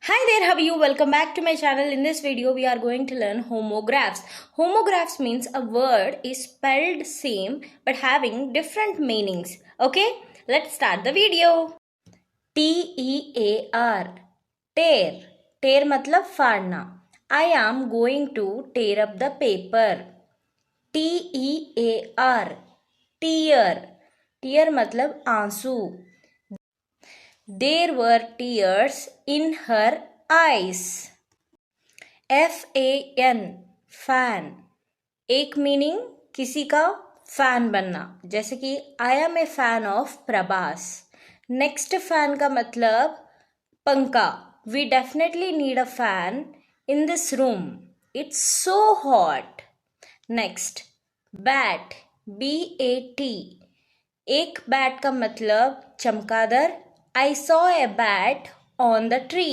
Hi there, how are you? Welcome back to my channel. In this video, we are going to learn homographs. Homographs means a word is spelled same but having different meanings. Okay, let's start the video. T-E-A-R, tear. Tear मतलब फाड़ना. I am going to tear up the paper. T-E-A-R, tear. Tear मतलब आंसू. There were tears in her eyes. FAN, fan. एक meaning किसी का fan बनना, जैसे कि I am a fan of Prabhas. Next fan का मतलब पंखा. We definitely need a fan in this room, it's so hot. Next bat, BAT. एक बैट का मतलब चमगादड़. I saw a bat on the tree.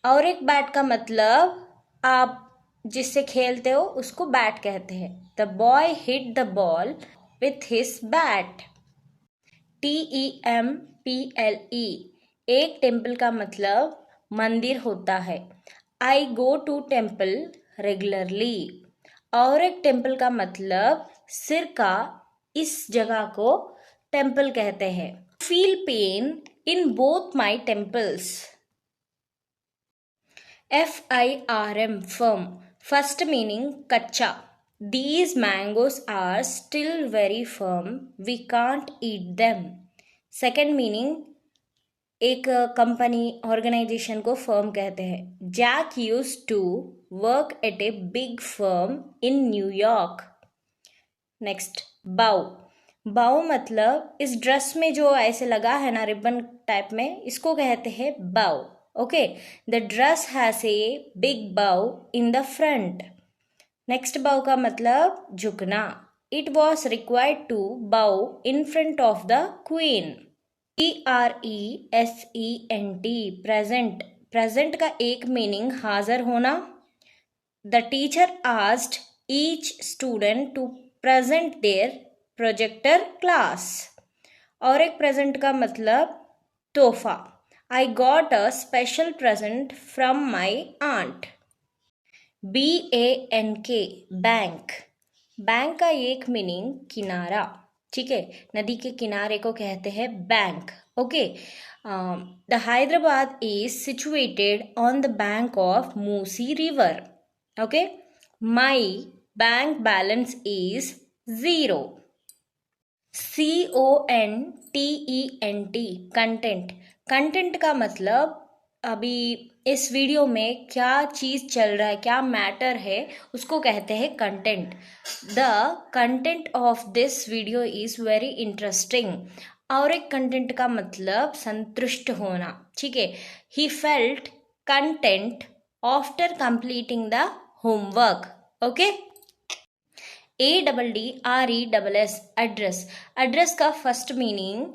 और एक बैट का मतलब आप जिससे खेलते हो उसको बैट कहते हैं. The boy hit the ball with his bat. TEMPLE, एक टेम्पल का मतलब मंदिर होता है. आई गो टू टेम्पल रेगुलरली. और एक टेम्पल का मतलब सिर का इस जगह को टेम्पल कहते हैं. Feel pain in both my temples. FIRM, firm. First meaning कच्चा. These mangoes are still very firm. We can't eat them. Second meaning एक कंपनी ऑर्गेनाइजेशन को फर्म कहते हैं. Jack used to work at a big firm in New York. Next bow. Bow मतलब इस dress में जो ऐसे लगा है ना रिबन टाइप में, इसको कहते हैं बाउ. Okay, the dress has a big bow in the front. Next bow का मतलब झुकना. It was required to bow in front of the queen. PRESENT, present. Present का एक मीनिंग हाजिर होना. The teacher asked each student to present their projector class. और एक present का मतलब तोहफा. I got a special present from my aunt. BANK, bank. Bank का एक मीनिंग किनारा. ठीक है, नदी के किनारे को कहते हैं bank. Okay. The Hyderabad is situated on the bank of Musi river. Okay. My bank balance is 0. CONTENT, content. Content का मतलब अभी इस वीडियो में क्या चीज़ चल रहा है, क्या मैटर है, उसको कहते हैं content. The content of this video is very interesting. और एक कंटेंट का मतलब संतुष्ट होना. ठीक है. He felt content after completing the homework. Okay. ADDRESS, address. Address का फर्स्ट मीनिंग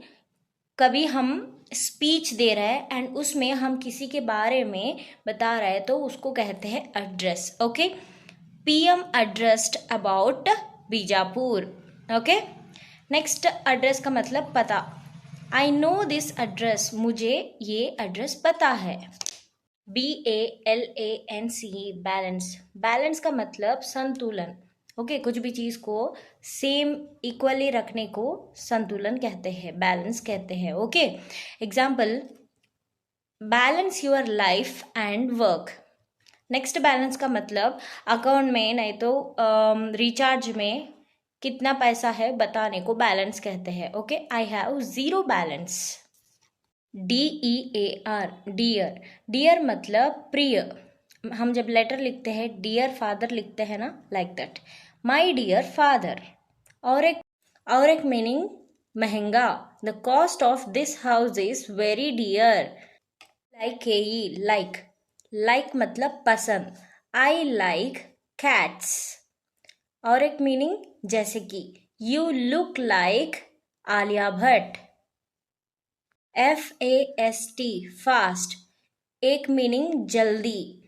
कभी हम स्पीच दे रहे हैं एंड उसमें हम किसी के बारे में बता रहे हैं तो उसको कहते हैं address. Okay. PM addressed about Bijapur. Okay. Next address का मतलब पता. आई नो दिस एड्रेस, मुझे ये एड्रेस पता है. BALANCE, balance. बैलेंस का मतलब संतुलन. ओके. कुछ भी चीज़ को सेम इक्वली रखने को संतुलन कहते हैं, बैलेंस कहते हैं. Okay. Example, balance your life and work. Next balance का मतलब अकाउंट में नहीं तो रिचार्ज में कितना पैसा है बताने को बैलेंस कहते हैं. Okay. I have 0 balance. DEAR, dear. Dear मतलब प्रिय. हम जब लेटर लिखते हैं डियर फादर लिखते हैं ना, like that. My dear father. और एक मीनिंग महंगा. The cost of this house is very dear. Like. Like मतलब पसंद. I like cats. और एक मीनिंग जैसे कि you look like Alia Bhatt. FAST, fast. एक मीनिंग जल्दी.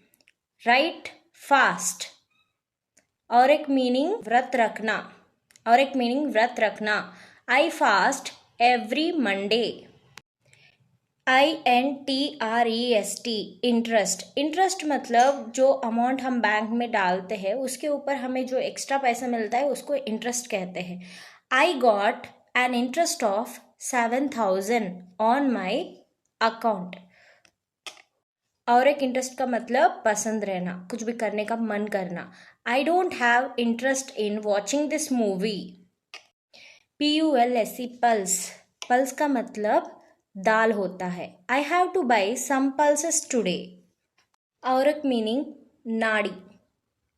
Write fast. और एक मीनिंग व्रत रखना. I fast every Monday. INTREST interest. Interest मतलब जो अमाउंट हम बैंक में डालते हैं उसके ऊपर हमें जो एक्स्ट्रा पैसा मिलता है उसको इंटरेस्ट कहते हैं। I got an interest of 7,000 on my account. और एक इंटरेस्ट का मतलब पसंद रहना, कुछ भी करने का मन करना। I don't have interest in watching this movie. PULSE pulse. Pulse का मतलब दाल होता है। I have to buy some pulses today. और एक मीनिंग नाड़ी।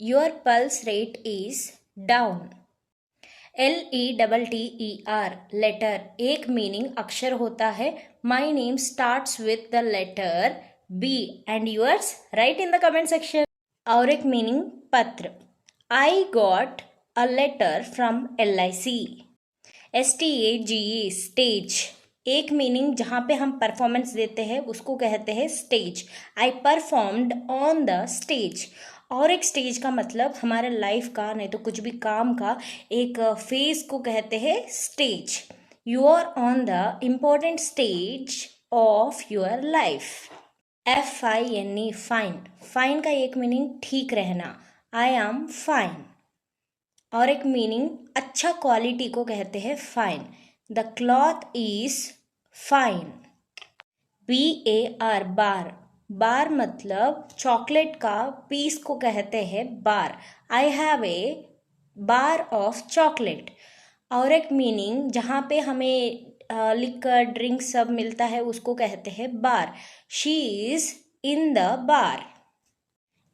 Your pulse rate is down. LETTER letter. एक मीनिंग अक्षर होता है। My name starts with the letter B and yours? Write in the comment section. और एक मीनिंग पत्र। I got a letter from LIC. STAGE stage. एक meaning जहाँ पे हम परफॉर्मेंस देते हैं उसको कहते हैं stage. I performed on the stage. और एक स्टेज का मतलब हमारे लाइफ का, नहीं तो कुछ भी काम का एक फेज को कहते हैं stage. You are on the important stage of your life. FINE fine. Fine का एक मीनिंग ठीक रहना। I am fine. और एक मीनिंग अच्छा क्वालिटी को कहते हैं fine. The cloth is fine. BAR bar. Bar मतलब चॉकलेट का पीस को कहते हैं bar. I have a bar of chocolate. और एक मीनिंग जहाँ पे हमें लिकर ड्रिंक सब मिलता है उसको कहते हैं bar. She is in the bar.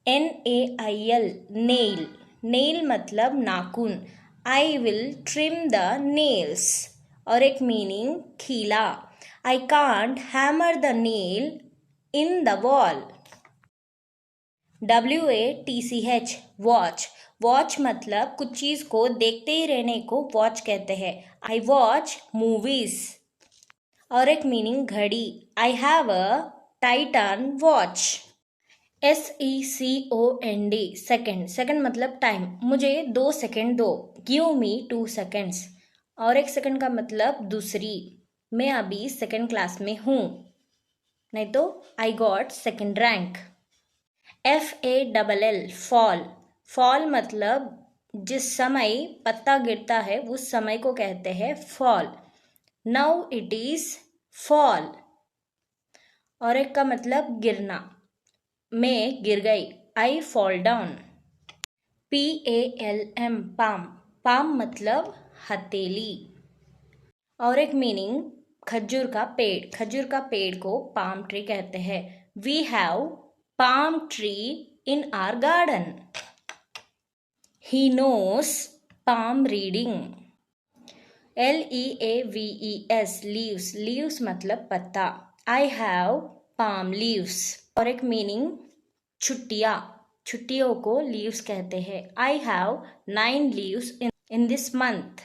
NAIL nail. Nail मतलब नाखून। I will trim the nails. और एक मीनिंग खीला। I can't hammer the nail in the wall. WATCH watch. Watch मतलब कुछ चीज को देखते ही रहने को वॉच कहते हैं। I watch movies. और एक मीनिंग घड़ी। आई have a Titan watch. SECOND second. Second मतलब टाइम। मुझे 2 सेकेंड दो। Give me 2 seconds. और एक सेकेंड का मतलब दूसरी। मैं अभी सेकेंड क्लास में हूँ, नहीं तो I got second rank. FALL fall. Fall मतलब जिस समय पत्ता गिरता है उस समय को कहते हैं fall. Now it is fall. और एक का मतलब गिरना। मैं गिर गई। I fall down. PALM palm. Palm मतलब हथेली। और एक मीनिंग खजूर का पेड़। खजूर का पेड़ को पाम ट्री कहते हैं। We have palm tree in our garden. He knows palm reading. LEAVES leaves. Leaves मतलब पत्ता। I have palm leaves. और एक मीनिंग छुट्टियाँ। छुट्टियों को लीव्स कहते हैं। I have 9 leaves in this month.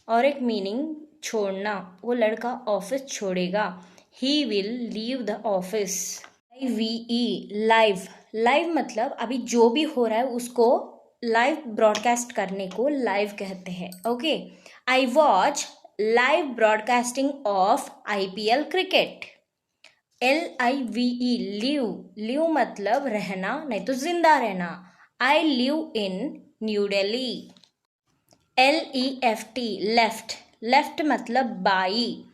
और एक मीनिंग छोड़ना। वो लड़का ऑफिस छोड़ेगा। He will leave the office. LIVE live. Live मतलब अभी जो भी हो रहा है उसको लाइव ब्रॉडकास्ट करने को लाइव कहते हैं। Okay. I watch live broadcasting of IPL cricket. LIVE live. Live मतलब रहना, नहीं तो जिंदा रहना। I live in New Delhi. LEFT left. Left मतलब बाई।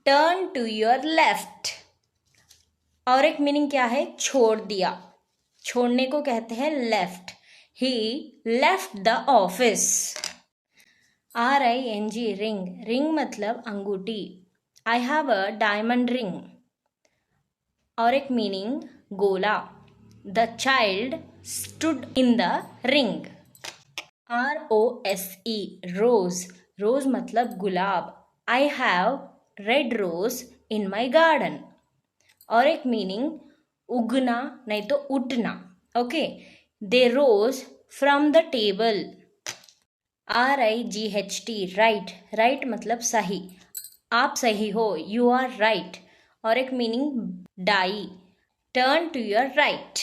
Turn to your left. और एक मीनिंग क्या है? छोड़ दिया। छोड़ने को कहते हैं left. He left the office. RING ring. Ring मतलब अंगूठी। I have a diamond ring. और एक मीनिंग गोला। The child stood in the ring. ROSE rose. Rose मतलब गुलाब। I have red rose in my garden. और एक मीनिंग उगना, नहीं तो उठना। Okay. They rose from the table. RIGHT right. Right मतलब सही। आप सही हो, यू आर राइट। और एक मीनिंग डाई। Turn to your right.